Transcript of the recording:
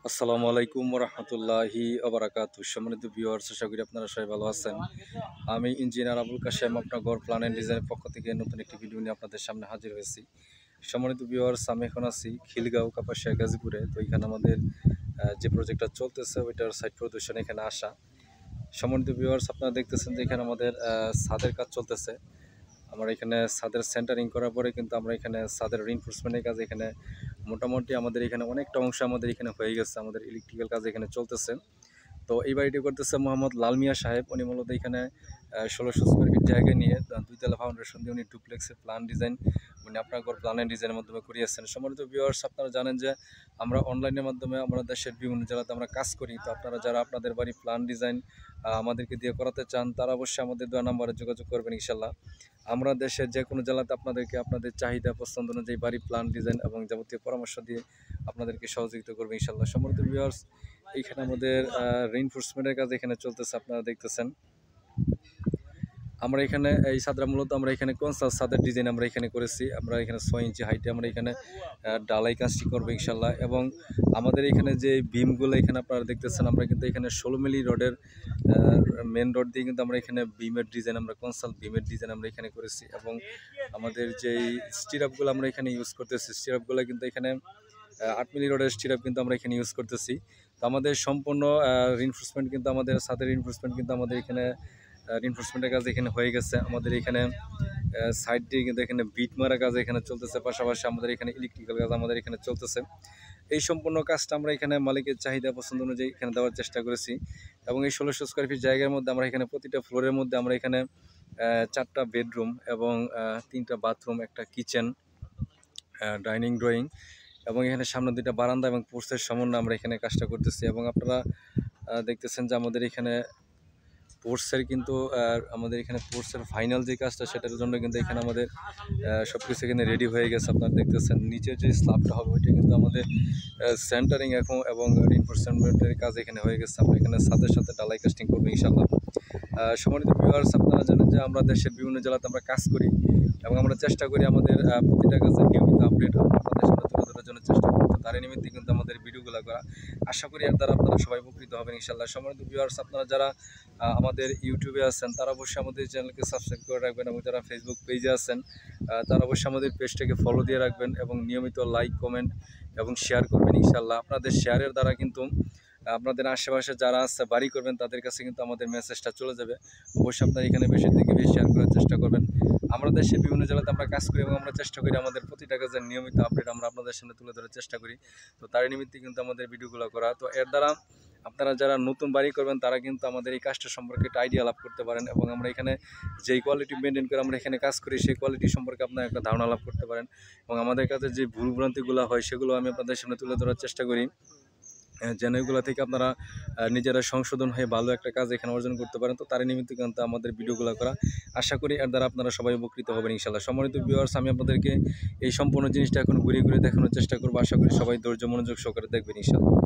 আসসালামু আলাইকুম রহমতুল্লাহি আবরাকাতু। সম্মানিত ভিউয়ার্স, আশা করি আপনারা সবাই ভালো আছেন। আমি ইঞ্জিনিয়ার আবুল কাশেম, আপনার গড় প্ল্যান অ্যান্ড ডিজাইনের পক্ষ থেকে নতুন একটি ভিডিও নিয়ে আপনাদের সামনে হাজির হয়েছি। সম্মানিত ভিউয়ার্স, আমি এখন আছি খিলগাঁও কাপাসিয়া গাজীপুরে। তো এখানে আমাদের যে প্রজেক্টটা চলতেছে ওইটার সাইট প্রদর্শন এখানে আসা। সম্মানিত ভিউয়ার্স, আপনারা দেখতেছেন যে এখানে আমাদের ছাদের কাজ চলতেছে। আমরা এখানে ছাদের সেন্টারিং করার পরে কিন্তু আমরা এখানে ছাদের রিইনফোর্সমেন্টের কাজ এখানে মোটামুটি আমাদের এখানে অনেকটা অংশ আমাদের এখানে হয়ে গেছে। আমাদের ইলেকট্রিক্যাল কাজ এখানে চলতেছে। তো এই বাড়িটি করতেছে মোহাম্মদ লাল মিয়া সাহেব। উনি মূলত এখানে 1600 স্কোয়ার ফিট জায়গা নিয়ে দুইতলা ফাউন্ডেশন দিয়ে উনি ডুপ্লেক্সের প্ল্যান ডিজাইন উনি আপনার প্ল্যান অ্যান্ড ডিজাইনের মাধ্যমে করিয়েছেন। সম্মানিত ভিউয়ার্স, আপনারা জানেন যে আমরা অনলাইনের মাধ্যমে আমরা দেশের বিভিন্ন জেলাতে আমরা কাজ করি। তো আপনারা যারা আপনাদের বাড়ি প্ল্যান ডিজাইন আমাদেরকে দিয়ে করাতে চান তারা অবশ্যই আমাদের দেওয়া নাম্বারে যোগাযোগ করবেন। ইনশাল্লাহ আমরা দেশের যে কোনো জেলাতে আপনাদেরকে আপনাদের চাহিদা পছন্দ অনুযায়ী বাড়ি প্ল্যান ডিজাইন এবং যাবতীয় পরামর্শ দিয়ে আপনাদেরকে সহযোগিতা করবে ইনশাল্লাহ। সম্মানিত ভিউয়ার্স, এইখানে আমাদের রিইনফোর্সমেন্টের কাজ এখানে চলতেছে, আপনারা দেখতেছেন। আমরা এখানে এই ছাদরা মূলত আমরা এখানে কনসাস ছাদের ডিজাইন আমরা এখানে করেছি। আমরা এখানে 6 ইঞ্চি হাইটে আমরা এখানে ডালাই কাজটি করবো ইনশাল্লাহ। এবং আমাদের এখানে যে বিমগুলো এখানে আপনারা দেখতেছেন, আমরা কিন্তু এখানে 16 মিলি রডের মেন রড দিয়ে কিন্তু আমরা এখানে বিমের ডিজাইন আমরা কনসাল বিমের ডিজাইন আমরা এখানে করেছি। এবং আমাদের যেই স্টিরাপগুলো আমরা এখানে ইউজ করতেছি, স্টিরাপগুলো কিন্তু এখানে 8 মিলি রডের স্টিরাপ কিন্তু আমরা এখানে ইউজ করতেছি। তো আমাদের সম্পূর্ণ রিইনফোর্সমেন্ট কিন্তু আমাদের ছাদের রিইনফোর্সমেন্ট কিন্তু আমাদের এখানে রিইনফোর্সমেন্টের কাজ এখানে হয়ে গেছে। আমাদের এখানে সাইড দিয়ে কিন্তু এখানে বিট মারা কাজ এখানে চলতেছে, পাশাপাশি আমাদের এখানে ইলেকট্রিক্যাল কাজ আমাদের এখানে চলতেছে। এই সম্পূর্ণ কাজটা আমরা এখানে মালিকের চাহিদা পছন্দ অনুযায়ী এখানে দেওয়ার চেষ্টা করেছি। এবং এই 1600 স্কোয়ার ফিট জায়গার মধ্যে আমরা এখানে প্রতিটা ফ্লোরের মধ্যে আমরা এখানে 4টা বেডরুম এবং 3টা বাথরুম, একটা কিচেন, ডাইনিং ড্রয়িং এবং এখানে সামনে 2টা বারান্দা এবং পোর্সের সমন্বয়ে আমরা এখানে কাজটা করতেছি। এবং আপনারা দেখতেছেন যে আমাদের এখানে পোর্সের কিন্তু আমাদের এখানে পোর্সের ফাইনাল যে কাজটা সেটার জন্য কিন্তু এখানে আমাদের সব কিছু এখানে রেডি হয়ে গেছে। আপনারা দেখতেছেন নিচের যে স্ল্যাবটা হবে ওইটা কিন্তু আমাদের সেন্টারিং এখন এবং রিইনফোর্সমেন্টের কাজ এখানে হয়ে গেছে। আমরা এখানে ছাদের সাথে ডালাই কাস্টিং করবো ইনশাল্লাহ। সম্মানিত ভিউয়ার্স, আপনারা জানেন যে আমরা দেশের বিভিন্ন জেলাতে আমরা কাজ করি এবং আমরা চেষ্টা করি আমাদের প্রতিটা কাজের নিয়মিত আপডেট আমরা আপনাদের সামনে তুলে ধরার জন্য চেষ্টা করি। তো তারই নিমিত্তে কিন্তু আমাদের ভিডিওগুলো করা। আশা করি এর দ্বারা আপনারা সবাই উপকৃত হবেন ইনশাল্লাহ। সম্মানিত ভিউয়ার্স, আপনারা যারা আমাদের ইউটিউবে আছেন তারা অবশ্যই আমাদের চ্যানেলকে সাবস্ক্রাইব করে রাখবেন এবং যারা ফেসবুক পেজে আছেন তারা অবশ্যই আমাদের পেজটাকে ফলো দিয়ে রাখবেন এবং নিয়মিত লাইক, কমেন্ট এবং শেয়ার করবেন ইনশাল্লাহ। আপনাদের শেয়ারের দ্বারা কিন্তু আপনাদের আশেপাশে যারা আছে বাড়ি করবেন তাদের কাছে কিন্তু আমাদের মেসেজটা চলে যাবে। অবশ্যই আপনারা এখানে বেশি থেকে বেশি শেয়ার করার চেষ্টা করবেন। আমরা দেশের বিভিন্ন জেলাতে আমরা কাজ করি এবং আমরা চেষ্টা করি আমাদের প্রতিটা কাজের নিয়মিত আপডেট আমরা আপনাদের সামনে তুলে ধরার চেষ্টা করি। তো তারই নিমিত্তে কিন্তু আমাদের ভিডিওগুলো করা। তো এর দ্বারা আপনারা যারা নতুন বাড়ি করবেন তারা কিন্তু আমাদের এই কাজটা সম্পর্কে একটা আইডিয়া লাভ করতে পারেন এবং আমরা এখানে যেই কোয়ালিটি মেনটেন করে আমরা এখানে কাজ করি সেই কোয়ালিটি সম্পর্কে আপনারা একটা ধারণা লাভ করতে পারেন। এবং আমাদের কাছে যে ভুলভ্রান্তিগুলো হয় সেগুলো আমি আপনাদের সামনে তুলে ধরার চেষ্টা করি, যেন এগুলো থেকে আপনারা নিজেরা সংশোধন হয়ে ভালো একটা কাজ এখানে অর্জন করতে পারেন। তো তার নিমিত্তে কিন্তু আমাদের ভিডিওগুলো করা। আশা করি এর দ্বারা আপনারা সবাই উপকৃত হবেন ইনশাল্লাহ। সম্মানিত ভিউয়ার্স, আমি আপনাদেরকে এই সম্পূর্ণ জিনিসটা এখন ঘুরে ঘুরে দেখানোর চেষ্টা করবো। আশা করি সবাই ধৈর্য মনোযোগ সহকারে দেখবেন ইনশাল্লাহ।